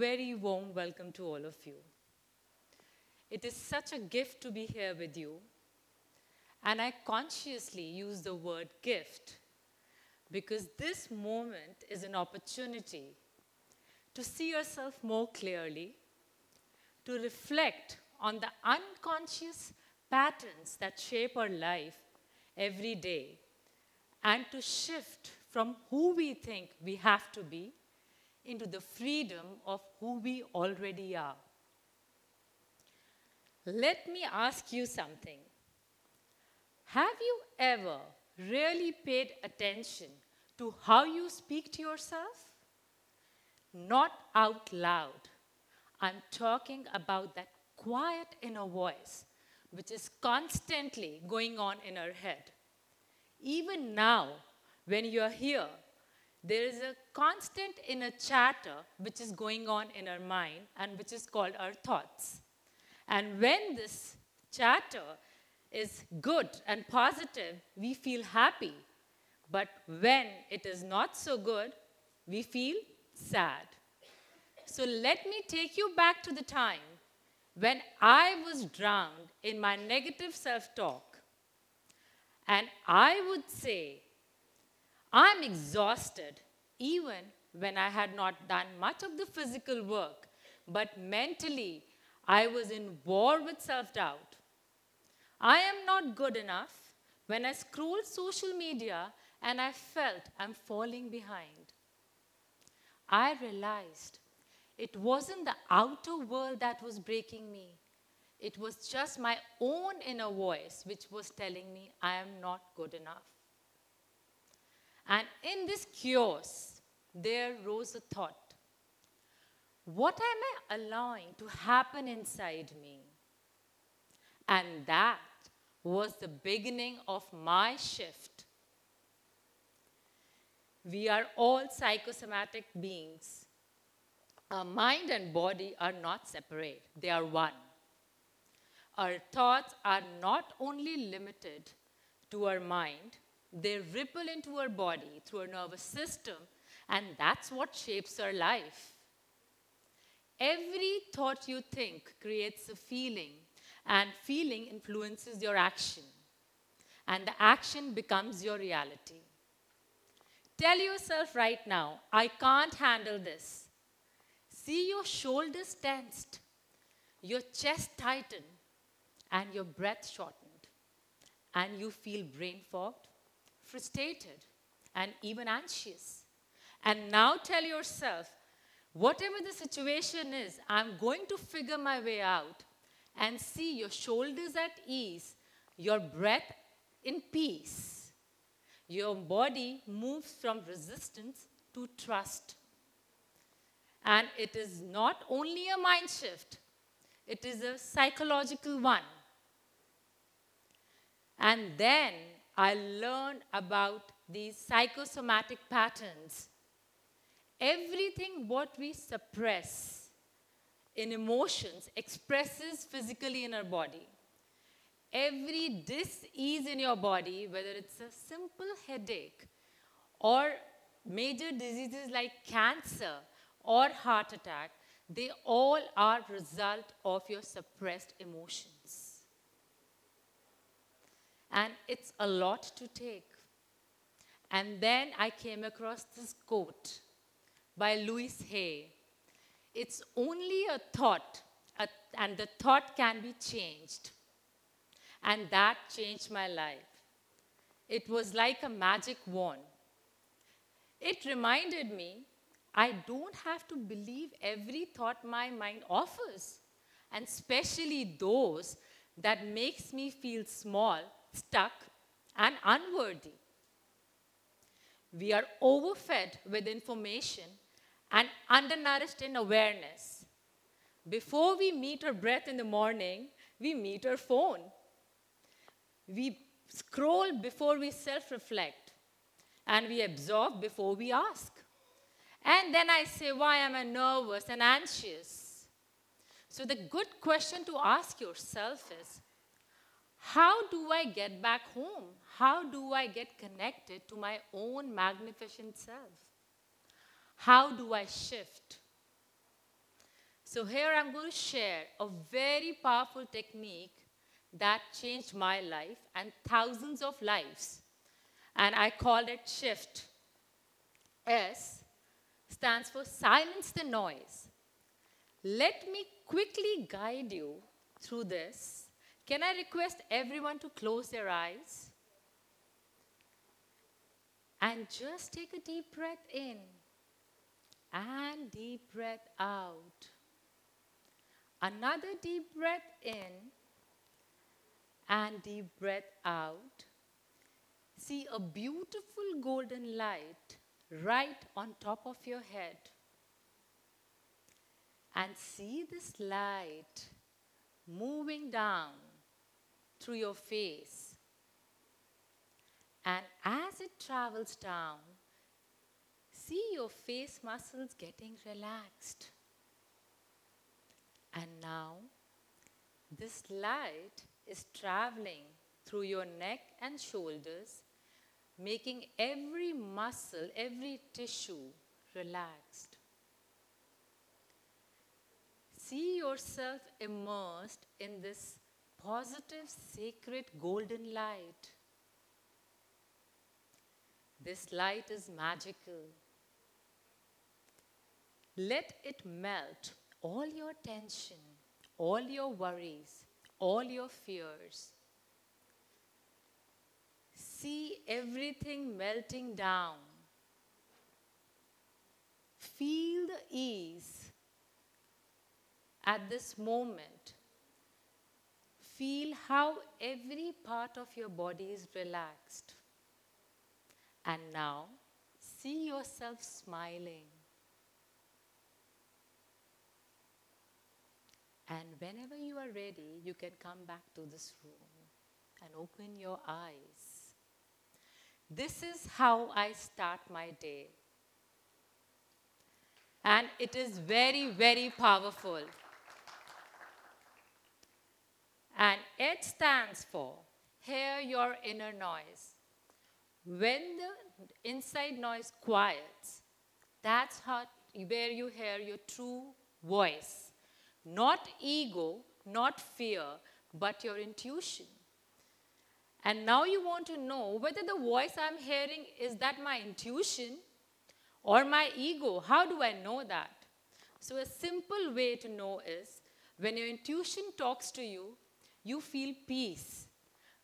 very warm welcome to all of you. It is such a gift to be here with you, and I consciously use the word gift because this moment is an opportunity to see yourself more clearly, to reflect on the unconscious patterns that shape our life every day, and to shift from who we think we have to be into the freedom of who we already are. Let me ask you something. Have you ever really paid attention to how you speak to yourself? Not out loud. I'm talking about that quiet inner voice which is constantly going on in our head. Even now, when you're here, there is a constant inner chatter which is going on in our mind and which is called our thoughts. And when this chatter is good and positive, we feel happy. But when it is not so good, we feel sad. So let me take you back to the time when I was drowned in my negative self-talk. And I would say, I'm exhausted, even when I had not done much of the physical work, but mentally, I was in war with self-doubt. I am not good enough when I scrolled social media and I felt I'm falling behind. I realized it wasn't the outer world that was breaking me. It was just my own inner voice which was telling me I am not good enough. And in this chaos, there rose a thought. What am I allowing to happen inside me? And that was the beginning of my shift. We are all psychosomatic beings. Our mind and body are not separate, they are one. Our thoughts are not only limited to our mind, they ripple into our body through our nervous system, and that's what shapes our life. Every thought you think creates a feeling, and feeling influences your action, and the action becomes your reality. Tell yourself right now, I can't handle this. See your shoulders tensed, your chest tightened, and your breath shortened, and you feel brain fogged, frustrated, and even anxious. And now tell yourself, whatever the situation is, I'm going to figure my way out, and see your shoulders at ease, your breath in peace. Your body moves from resistance to trust. And it is not only a mind shift, it is a psychological one. And then I learned about these psychosomatic patterns. Everything what we suppress in emotions expresses physically in our body. Every dis-ease in your body, whether it's a simple headache or major diseases like cancer or heart attack, they all are result of your suppressed emotions. And it's a lot to take. And then I came across this quote by Louise Hay. It's only a thought, and the thought can be changed. And that changed my life. It was like a magic wand. It reminded me I don't have to believe every thought my mind offers, and especially those that makes me feel small, stuck, and unworthy. We are overfed with information and undernourished in awareness. Before we meet our breath in the morning, we meet our phone. We scroll before we self-reflect, and we absorb before we ask. And then I say, why am I nervous and anxious? So the good question to ask yourself is, how do I get back home? How do I get connected to my own magnificent self? How do I shift? So here I'm going to share a very powerful technique that changed my life and thousands of lives. And I called it SHIFT. S stands for silence the noise. Let me quickly guide you through this. Can I request everyone to close their eyes? And just take a deep breath in and deep breath out. Another deep breath in and deep breath out. See a beautiful golden light right on top of your head. And see this light moving down through your face. And as it travels down, see your face muscles getting relaxed. And now, this light is traveling through your neck and shoulders, making every muscle, every tissue relaxed. See yourself immersed in this positive, sacred, golden light. This light is magical. Let it melt all your tension, all your worries, all your fears. See everything melting down. Feel the ease at this moment. Feel how every part of your body is relaxed. And now, see yourself smiling. And whenever you are ready, you can come back to this room and open your eyes. This is how I start my day. And it is very, very powerful. And H stands for hear your inner noise. When the inside noise quiets, that's where you hear your true voice. Not ego, not fear, but your intuition. And now you want to know whether the voice I'm hearing is that my intuition or my ego. How do I know that? So a simple way to know is when your intuition talks to you, you feel peace.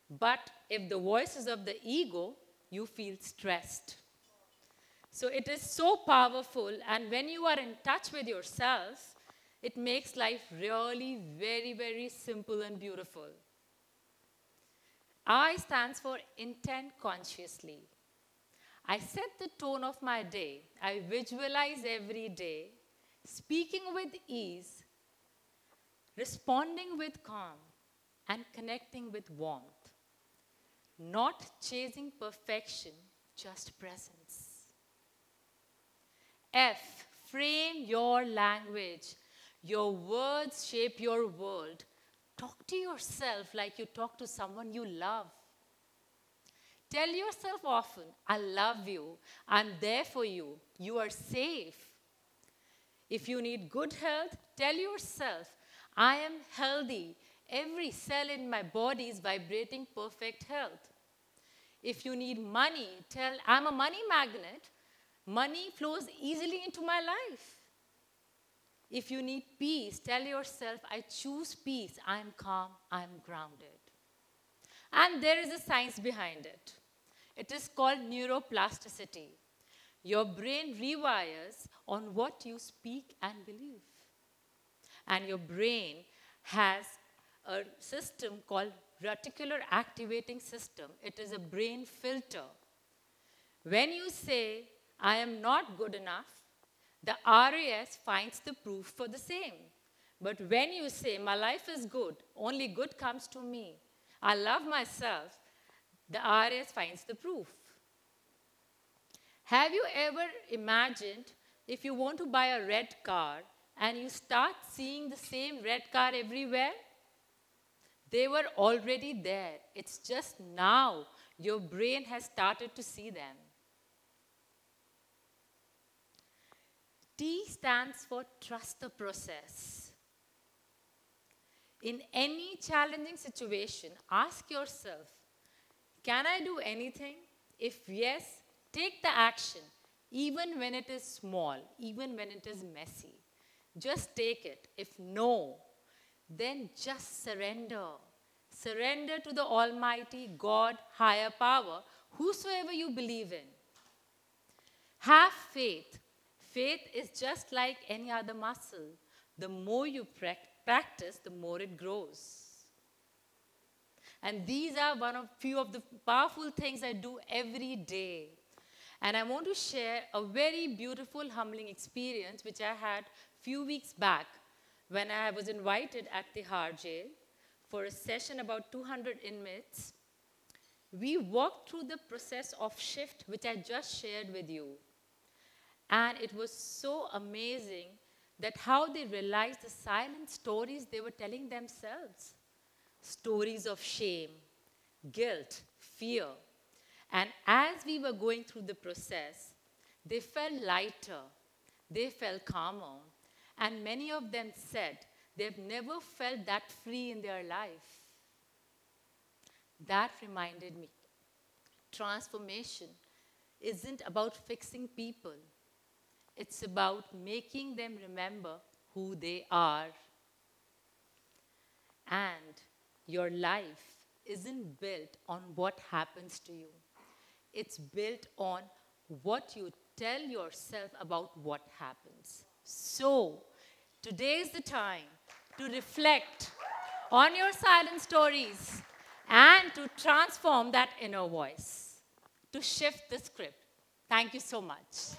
But if the voice is of the ego, you feel stressed. So it is so powerful, and when you are in touch with yourself, it makes life really very, very simple and beautiful. I stands for intent consciously. I set the tone of my day. I visualize every day, speaking with ease, responding with calm, and connecting with warmth. Not chasing perfection, just presence. F, frame your language. Your words shape your world. Talk to yourself like you talk to someone you love. Tell yourself often, I love you, I'm there for you, you are safe. If you need good health, tell yourself, I am healthy. Every cell in my body is vibrating perfect health. If you need money, tell, I'm a money magnet. Money flows easily into my life. If you need peace, tell yourself, I choose peace. I'm calm, I'm grounded. And there is a science behind it. It is called neuroplasticity. Your brain rewires on what you speak and believe. And your brain has a system called reticular activating system. It is a brain filter. When you say, I am not good enough, the RAS finds the proof for the same. But when you say, my life is good, only good comes to me, I love myself, the RAS finds the proof. Have you ever imagined if you want to buy a red car and you start seeing the same red car everywhere? They were already there. It's just now your brain has started to see them. T stands for trust the process. In any challenging situation, ask yourself, can I do anything? If yes, take the action, even when it is small, even when it is messy. Just take it. If no, then just surrender. Surrender to the Almighty God, higher power, whosoever you believe in. Have faith. Faith is just like any other muscle. The more you practice, the more it grows. And these are few of the powerful things I do every day. And I want to share a very beautiful, humbling experience which I had a few weeks back when I was invited at Tihar Jail for a session about 200 inmates. We walked through the process of shift, which I just shared with you. And it was so amazing that how they realized the silent stories they were telling themselves. Stories of shame, guilt, fear. And as we were going through the process, they felt lighter, they felt calmer. And many of them said they've never felt that free in their life. That reminded me, transformation isn't about fixing people. It's about making them remember who they are. And your life isn't built on what happens to you. It's built on what you tell yourself about what happens. So, today is the time to reflect on your silent stories and to transform that inner voice, to shift the script. Thank you so much.